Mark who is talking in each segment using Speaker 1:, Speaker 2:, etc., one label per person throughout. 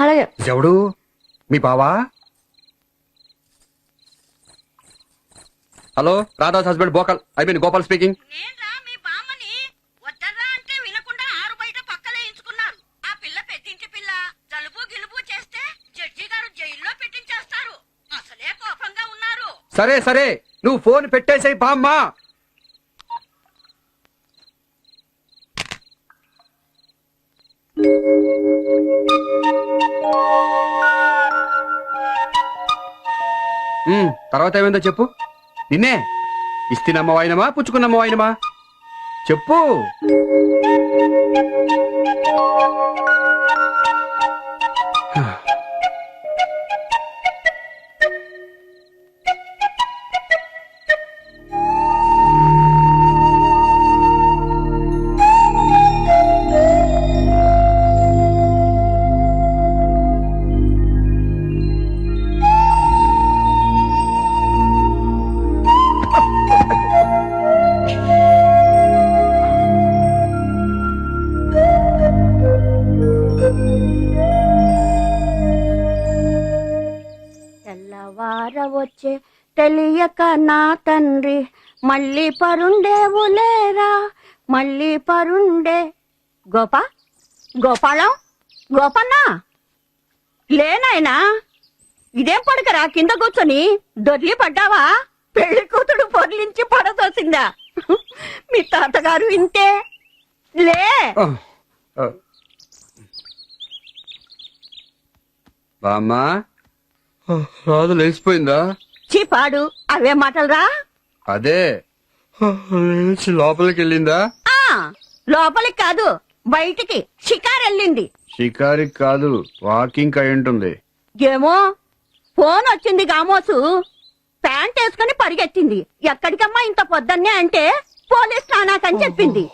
Speaker 1: అలాగే.
Speaker 2: ఎవడు మీ బావా? హలో, రాధాస్ హస్బెండ్ బోకల్ ఐ గోపాల్ స్పీకింగ్.
Speaker 3: నేన్రా మీ బామ్మని వద్దరా అంటే వినకుండా ఆరు బయట పక్కలే ఎంచుకున్నారు. ఆ పిల్ల పెద్దింటి పిల్ల జలుబు గిలుబు చేస్తే జడ్జి గారు జైల్లో పెట్టించేస్తారు. అసలే కోపంగా ఉన్నారు.
Speaker 2: సరే సరే, నువ్వు ఫోన్ పెట్టేసేయ్ బామ్మ. తర్వాత ఏమైందో చెప్పు. నిన్నే ఇస్తినమ్మ వాయినమా పుచ్చుకున్నమ్మ వాయినమా చెప్పు.
Speaker 1: తెల్లవారవచ్చే తెలియక నా తండ్రి మళ్ళీ పరుండేవులేరా మళ్ళీ పరుండే. గోపాలం గోపన్నా లేనాయనా, ఇదేం పడకరా కింద కూర్చొని దొర్లి పడ్డావా? పెళ్లి కూతుడు పొర్లించి పడతోసిందా? మీ తాతగారు ఇంతే లే.
Speaker 2: బామ్మా, రాదు లేచిపోయిందా?
Speaker 1: చీపాడు అవే మాటలరా.
Speaker 2: అదే లేచి లోపలికి వెళ్ళిందా?
Speaker 1: లోపలికి కాదు బయటికి షికారెళ్ళింది.
Speaker 2: షికారికి కాదు, వాకింగ్ అయి ఉంటుంది.
Speaker 1: ఏమో ఫోన్ వచ్చింది గామోసు, ప్యాంట్ వేసుకుని పరిగెత్తింది. ఎక్కడికమ్మా ఇంత పొద్దున్నే అంటే పోలీస్ స్నానాకని చెప్పింది.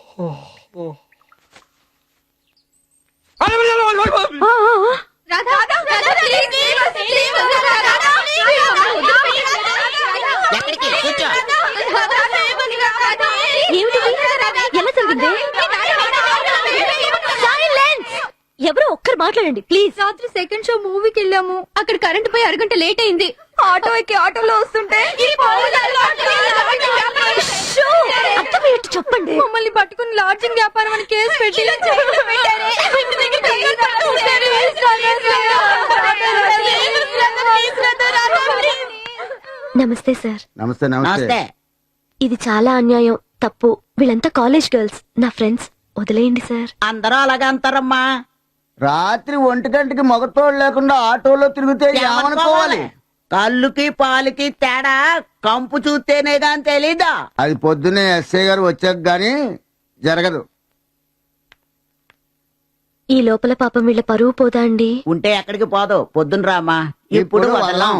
Speaker 4: ఎవరో ఒక్కరు మాట్లాడండి ప్లీజ్. రాత్రి సెకండ్ షో మూవీకి వెళ్ళాము. అక్కడ కరెంట్ పోయి అరగంట లేట్ అయింది. ఆటో ఎక్కి ఆటోలో వస్తుంటే చెప్పండి. మమ్మల్ని పట్టుకుని లాడ్జింగ్ వ్యాపారం అని కేసు పెట్టి
Speaker 5: నమస్తే సార్.
Speaker 6: నమస్తే నమస్తే.
Speaker 5: ఇది చాలా అన్యాయం, తప్పు. వీళ్ళంతా కాలేజ్ గర్ల్స్, నా ఫ్రెండ్స్. వదిలేయండి సార్.
Speaker 3: అందరూ అలాగే అంటారమ్మా.
Speaker 6: రాత్రి 1 గంటకి మగతోడు లేకుండా ఆటోలో తిరిగితే ఏమనుకోవాలి?
Speaker 3: కళ్ళుకి పాలకి తేడా కంపు చూస్తేనే గాని తెలీదా?
Speaker 6: అది పొద్దున్నే ఎస్ఐ గారు వచ్చాక గాని జరగదు.
Speaker 5: ఈ లోపల పాపం వీళ్ళ పరువు పోదా అండి?
Speaker 3: ఉంటే ఎక్కడికి పోదు, పొద్దున రామా. ఇప్పుడు వదలం.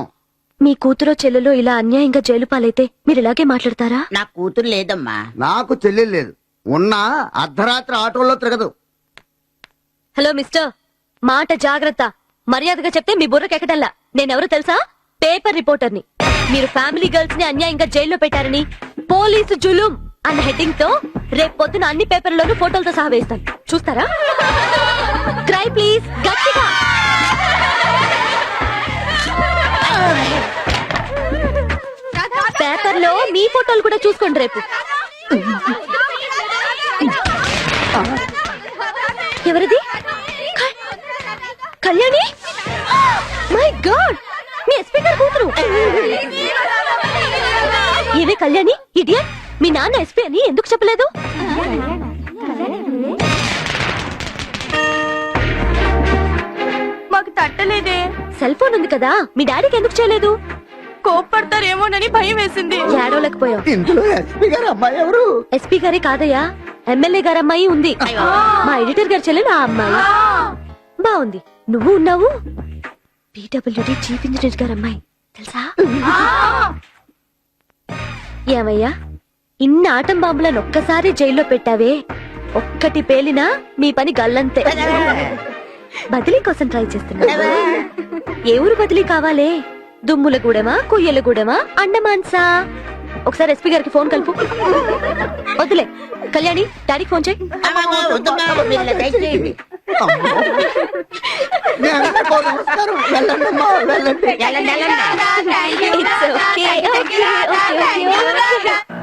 Speaker 5: మీ కూతురో చెల్లెలో ఇలా అన్యాయంగా జైలు పాలైతే మీరు ఇలాగే మాట్లాడతారా?
Speaker 3: నా కూతురు లేదమ్మా.
Speaker 6: నాకు చెల్లి లేదు, ఉన్నా అర్ధరాత్రి ఆటోలో తిరగదు.
Speaker 5: హలో మిస్టర్, మాట జాగ్రత్త. మర్యాదగా చెప్తే మీ బుర్రకెక్కటల్లా. నేనెవరో తెలుసా? పేపర్ రిపోర్టర్ని. మీరు ఫ్యామిలీ గర్ల్స్ ని అన్యాయంగా జైల్లో పెట్టారని పోలీసు జులుం అన్న హెడ్డింగ్ తో రేపు పొద్దున అన్ని పేపర్లోనూ ఫోటోలతో సహా వేస్తాను. చూస్తారా? క్రై ప్లీజ్, గట్టిగా. పేపర్లో మీ ఫోటోలు కూడా చూసుకోండి రేపు. ఎవరిది? Kalyani? My God, me SP గారు కూతురు. ఏవే కళ్యాణి, ఇడియట్, మీ నాన్న ఎస్పీ అని ఎందుకు చెప్పలేదు?
Speaker 1: మాకు తట్టలేదే.
Speaker 5: సెల్ ఫోన్ ఉంది కదా, మీ డాడీకి ఎందుకు చేయలేదు?
Speaker 1: కోప్పడతారేమోనని భయం వేసింది.
Speaker 5: ఏడవలేకపోయావు.
Speaker 6: ఇందులో ఎస్పీ గారు అమ్మాయి ఎవరు?
Speaker 5: ఎస్పీ గారే కాదయ్యా, ఎమ్మెల్యే గారు అమ్మాయి ఉంది. మా ఎడిటర్ గారు చెల్లెలు ఆ అమ్మాయి. బాగుంది, నువ్వు ఉన్నావు. పీడబ్ల్యూడీ చీఫ్ ఇంజనీర్ గారు అమ్మాయి తెలుసా? ఏమయ్యా, ఇన్ని ఆటం బాంబులను ఒక్కసారి జైల్లో పెట్టావే, ఒక్కటి పేలినా మీ పని గల్లంతే. బదిలీ కోసం ట్రై చేస్తున్నా. ఏ ఊరు బదిలీ కావాలే? దుమ్ములగూడెమా, కొయ్యలగూడెమా, అండమాన్సా? ఒకసారి ఎస్పీ గారికి ఫోన్ కలుపు. వద్దులే కళ్యాణి, డాడీకి ఫోన్ చేయి.
Speaker 6: నమస్కారం. వెళ్ళండమ్మా, వెళ్ళండి.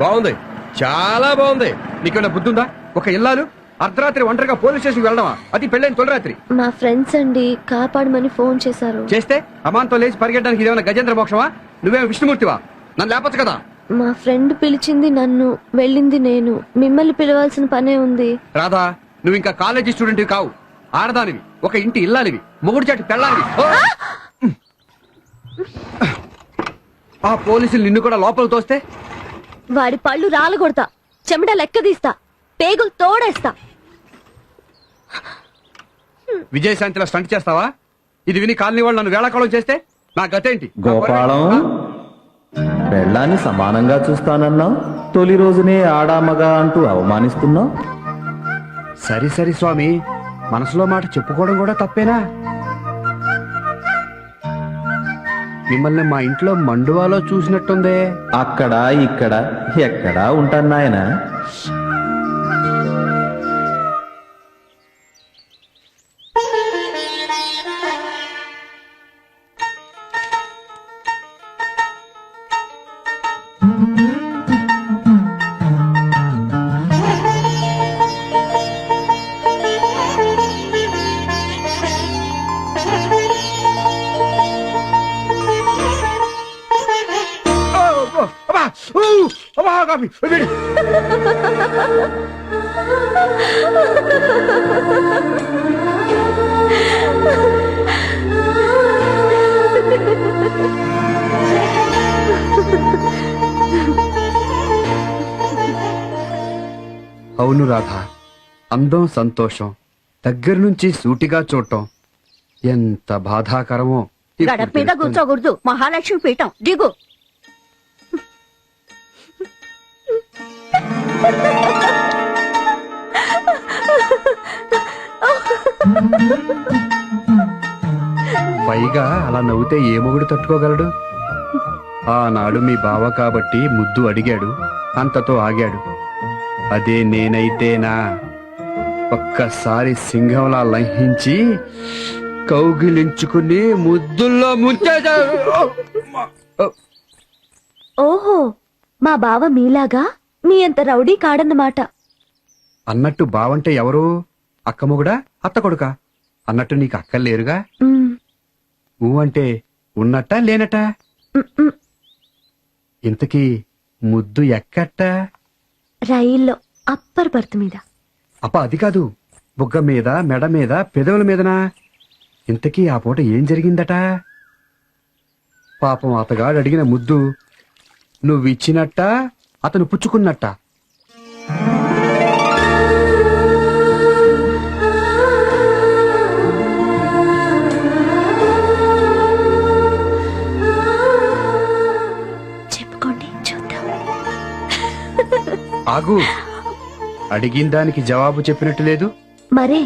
Speaker 2: బాగుంది, చాలా బాగుంది. నీకేమైనా బుద్ధి ఉందా? ఒక ఇల్లాలు అర్ధరాత్రి ఒంటరిగా పోలీస్ స్టేషన్ వెళ్ళడమా? అది పెళ్ళైన తొలిరాత్రి.
Speaker 5: మా ఫ్రెండ్స్ అండి కాపాడమని ఫోన్ చేశారు.
Speaker 2: చేస్తే అమాంతో లేచి పరిగెట్టడానికి ఇదేమైనా గజేంద్ర మోక్షమా? నువ్వేమో విష్ణుమూర్తివా? నన్ను లేపచ్చు కదా.
Speaker 5: మా ఫ్రెండ్ పిలిచింది నన్ను, వెళ్ళింది నేను. మిమ్మల్ని పిలవాల్సిన పనే ఉంది.
Speaker 2: రాధా, నువ్వు ఇంకా కాలేజీ స్టూడెంట్ కావు, ఆడదానివి, ఒక ఇంటి ఇల్లాలివి, మొగుడు చాటి పెళ్ళాలివి. ఓ! ఆ పోలీసులు నిన్ను కూడా లోపల తోస్తే
Speaker 5: వాడి పళ్ళు రాలగొడతా, చెమట లెక్క తీస్తా, పేగులు తోడేస్తా.
Speaker 2: విజయశాంతిలో స్టంట్ చేస్తావా? ఇది విని కాలనీ వాళ్ళు నన్ను వేళాకాలం చేస్తే నా గతేంటి?
Speaker 7: గోపాలం, పెళ్ళాన్ని సమానంగా చూస్తానన్నావు, తొలి రోజునే ఆడామగా అంటూ అవమానిస్తున్నావు.
Speaker 2: సరి సరి స్వామి, మనసులో మాట చెప్పుకోవడం కూడా తప్పేనా? మిమ్మల్ని మా ఇంట్లో మండువాలో చూసినట్టుందే.
Speaker 7: అక్కడ ఇక్కడ ఎక్కడా ఉంటాను నాయనా.
Speaker 2: అవును రాధా, అందం సంతోషం దగ్గర నుంచి సూటిగా చూడటం ఎంత బాధాకరమో. ఇప్పుడు
Speaker 1: గడప మీద
Speaker 2: తెలుస్తుంది.
Speaker 1: కూర్చోకూడదు, మహాలక్ష్మి పీఠం. దిగు.
Speaker 2: పైగా అలా నవ్వుతే ఏ మొగుడు తట్టుకోగలడు? ఆనాడు మీ బావ కాబట్టి ముద్దు అడిగాడు, అంతతో ఆగాడు. అదే నేనైతేనా ఒక్కసారి సింహంలా లంఘించి కౌగిలించుకుని ముద్దుల్లో ముంచేదా.
Speaker 5: ఓహో, మా బావ మీలాగా మీ అంత రౌడీ కాడన్నమాట.
Speaker 2: అన్నట్టు బావంటే ఎవరు? అక్క మొగుడా, అత్త కొడుకా? అన్నట్టు నీకు అక్కర్లేరుగా.
Speaker 5: మ్,
Speaker 2: ఊ అంటే ఉన్నట్టా లేనట్టా?
Speaker 5: మ్.
Speaker 2: ఇంతకీ ముద్దు ఎక్కట్ట?
Speaker 5: రైల్లో అప్పర్ బర్త్ మీద.
Speaker 2: అప్ప అది కాదు, బుగ్గ మీద, మెడ మీద, పెదవుల మీదనా? ఇంతకీ ఆ పూట ఏం జరిగిందట? పాపం అతగాడు అడిగిన ముద్దు నువ్విచ్చినట్ట, అతను పుచ్చుకున్నట్ట?
Speaker 5: చెప్పుకోండి చూద్దాం.
Speaker 2: ఆగు, అడిగిన దానికి జవాబు చెప్పినట్టు లేదు.
Speaker 5: మరే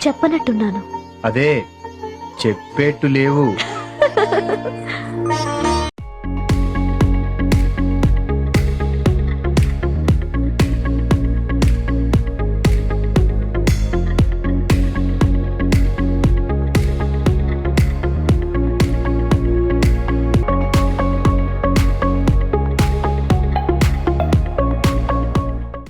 Speaker 5: చెప్పనట్టున్నాను.
Speaker 2: అదే చెప్పేట్టు లేవు.